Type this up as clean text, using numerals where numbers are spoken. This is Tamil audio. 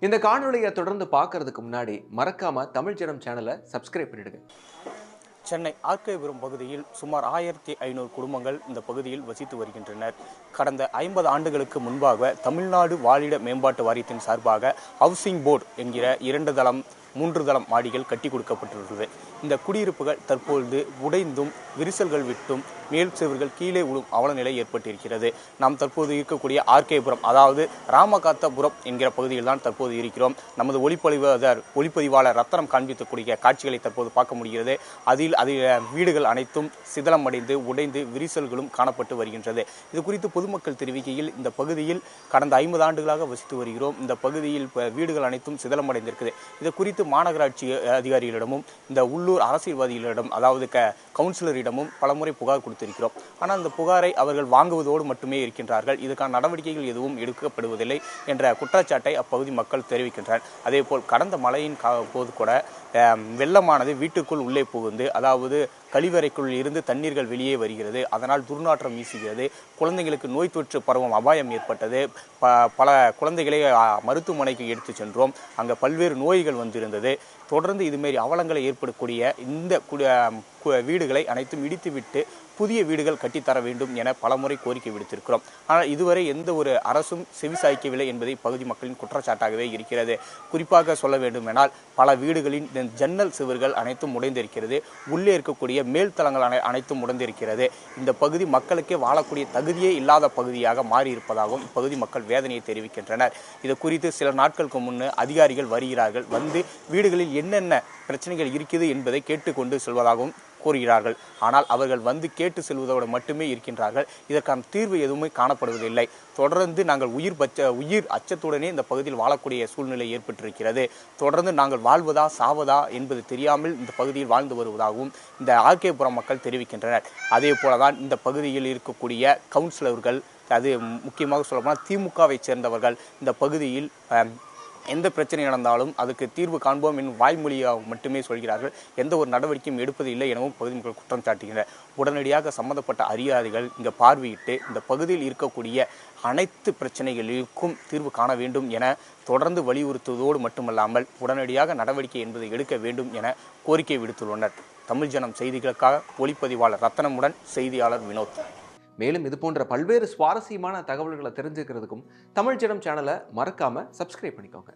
இந்த காணொளியை தொடர்ந்து பார்க்கறதுக்கு முன்னாடி மறக்காம தமிழ் ஜனம் சேனலை சப்ஸ்கிரைப் பண்ணிடுங்க. சென்னை ஆர்கேபுரம் பகுதியில் சுமார் 1500 குடும்பங்கள் இந்த பகுதியில் வசித்து வருகின்றனர். கடந்த 50 ஆண்டுகளுக்கு முன்பாக தமிழ்நாடு வாழிட மேம்பாட்டு வாரியத்தின் சார்பாக ஹவுசிங் போர்டு என்கிற 2 தளம் 3 தளம் மாடிகள் கட்டி கொடுக்கப்பட்டுள்ளது. இந்த குடியிருப்புகள் தற்பொழுது உடைந்தும் விரிசல்கள் விட்டும் மேல் சுவர்கள் கீழே விழும் அவலநிலை ஏற்பட்டிருக்கிறது. நாம் தற்போது இருக்கக்கூடிய ஆர்கேபுரம், அதாவது ராமகாத்தபுரம் என்கிற பகுதியில் தான் தற்போது இருக்கிறோம். நமது ஒளிப்பதிவாளர் ரத்தனம் காண்பிக்கக்கூடிய காட்சிகளை தற்போது பார்க்க முடிகிறது. அதில் வீடுகள் அனைத்தும் சிதலம் அடைந்து உடைந்து விரிசல்களும் காணப்பட்டு வருகின்றது. இது குறித்து பொதுமக்கள் தெரிவிக்கையில், இந்த பகுதியில் கடந்த 50 ஆண்டுகளாக வசித்து வருகிறோம். இந்த பகுதியில் வீடுகள் அனைத்தும் சிதலம் அடைந்திருக்குது. இது குறித்து மாநகராட்சி அதிகாரிகளிடமும் இந்த உள்ளூர் அரசியல்வாதிகளிடம், அதாவது கவுன்சிலரிடமும் பலமுறை புகார் கொடுத்திருக்கிறோம். ஆனால் இந்த புகாரை அவர்கள் வாங்குவதோடு மட்டுமே இருக்கின்றார்கள். இதுக்கான நடவடிக்கைகள் எதுவும் எடுக்கப்படுவதில்லை என்ற குற்றச்சாட்டை அப்பகுதி மக்கள் தெரிவிக்கின்றனர். அதேபோல் கடந்த மழையின் போது கூட வெள்ளமானது வீட்டுக்குள் உள்ளே புகுந்து, அதாவது கழிவறைக்குள் இருந்து தண்ணீர்கள் வெளியே வருகிறது. அதனால் துர்நாற்றம் வீசுகிறது. குழந்தைகளுக்கு நோய் தொற்று பரவும் அபாயம் ஏற்பட்டது. பல குழந்தைகளை மருத்துவமனைக்கு எடுத்து சென்றோம். அங்கே பல்வேறு நோய்கள் வந்திருந்தது. தொடர்ந்து இதுமாரி அவலங்களை ஏற்படக்கூடிய இந்த வீடுகளை அனைத்தும் இடித்துவிட்டு புதிய வீடுகள் கட்டித்தர வேண்டும் என பலமுறை கோரிக்கை விடுத்திருக்கிறோம். ஆனால் இதுவரை எந்த ஒரு அரசும் செவிசாய்க்கவில்லை என்பதை பகுதி மக்களின் குற்றச்சாட்டாகவே இருக்கிறது. குறிப்பாக சொல்ல வேண்டுமென்றால் பல வீடுகளின் ஜன்னல் சுவர்கள் அனைத்தும் உடைந்திருக்கிறது. உள்ளே இருக்கக்கூடிய மேல்தளங்கள் அனைத்தும் உடைந்திருக்கிறது. இந்த பகுதி மக்களுக்கே வாழக்கூடிய தகுதியே இல்லாத பகுதியாக மாறியிருப்பதாகவும் இப்பகுதி மக்கள் வேதனையை தெரிவிக்கின்றனர். இது குறித்து சில நாட்களுக்கு முன்னே அதிகாரிகள் வருகிறார்கள். வந்து வீடுகளில் என்னென்ன பிரச்சனைகள் இருக்குது என்பதை கேட்டுக்கொண்டு செல்வதாகவும் கூறுகிறார்கள். ஆனால் அவர்கள் வந்து கேட்டு செல்வதோடு மட்டுமே இருக்கின்றார்கள். இதற்கான தீர்வு எதுவுமே காணப்படுவதில்லை. தொடர்ந்து நாங்கள் உயிர் அச்சத்துடனே இந்த பகுதியில் வாழக்கூடிய சூழ்நிலை ஏற்பட்டிருக்கிறது. தொடர்ந்து நாங்கள் வாழ்வதா சாவதா என்பது தெரியாமல் இந்த பகுதியில் வாழ்ந்து வருவதாகவும் இந்த ஆர்கேபுரம் மக்கள் தெரிவிக்கின்றனர். அதே போலதான் இந்த பகுதியில் இருக்கக்கூடிய கவுன்சிலர்கள், அது முக்கியமாக சொல்லப்போனால் திமுகவை சேர்ந்தவர்கள், இந்த பகுதியில் எந்த பிரச்சனை நடந்தாலும் அதுக்கு தீர்வு காண்போம் என்னும் வாய்மொழியாக மட்டுமே சொல்கிறார்கள். எந்த ஒரு நடவடிக்கையும் எடுப்பது இல்லை எனவும் பகுதி மக்கள் குற்றம் சாட்டுகின்றனர். உடனடியாக சம்பந்தப்பட்ட அதிகாரிகள் இங்கே பார்வையிட்டு இந்த பகுதியில் இருக்கக்கூடிய அனைத்து பிரச்சனைகளுக்கும் தீர்வு காண வேண்டும் என தொடர்ந்து வலியுறுத்துவதோடு மட்டுமல்லாமல் உடனடியாக நடவடிக்கை என்பதை எடுக்க வேண்டும் என கோரிக்கை விடுத்துள்ளனர். தமிழ் ஜனம் செய்திகளுக்காக ஒளிப்பதிவாளர் ரத்தனமுடன் செய்தியாளர் வினோத். மேலும் இது போன்ற பல்வேறு சுவாரஸ்யமான தகவல்களை தெரிஞ்சுக்கிறதுக்கும் தமிழ் ஜனம் சேனலை மறக்காம சப்ஸ்கிரைப் பண்ணிக்கோங்க.